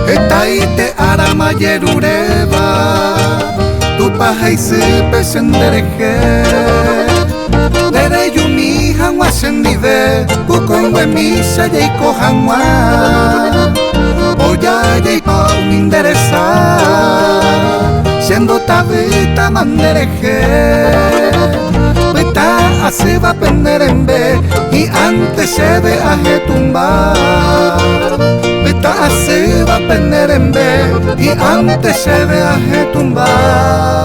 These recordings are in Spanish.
Etaite arama yerureba tu paja y sipe sendereje Dere yumi hanwa sendide Kukongwe misa yeiko hanwa Oya yeiko minderesa Siendo tabita mandereje Veta así va penderembe Y antes se ve aje tumbar Veta así va penderembe Y antes se ve aje tumbar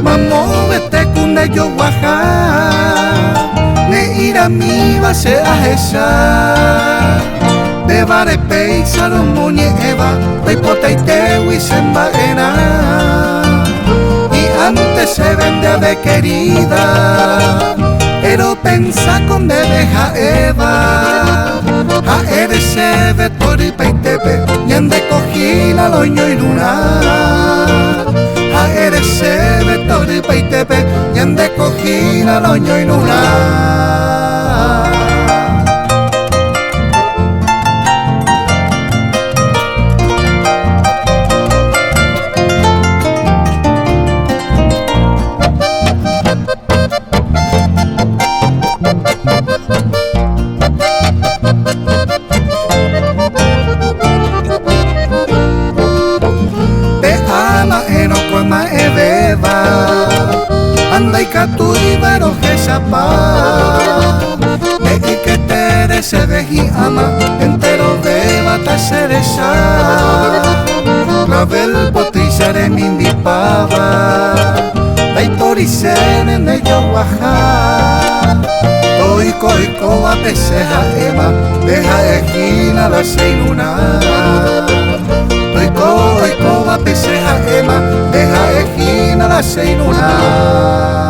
Mamo vete kunde yo guaja Ne ira mi base a esa De bare peisa lo muñe eva De pota y tewi semba era Y antes se vende a de querida Pero pensa con de deja eva A eres se ve tori peitepe Yende cojina loño y luna A eres se ve tori peitepe Yende cojina loño y luna Anda y catu y vero que chapa De que tere se deji ama Entero de bata seresa Clavel poti sere mindi pava Dai tori sene ne yo guaja Toi coico a peseja ema Deja ejina la seinuna Toiko va peseja ema Deja ejina la seinuna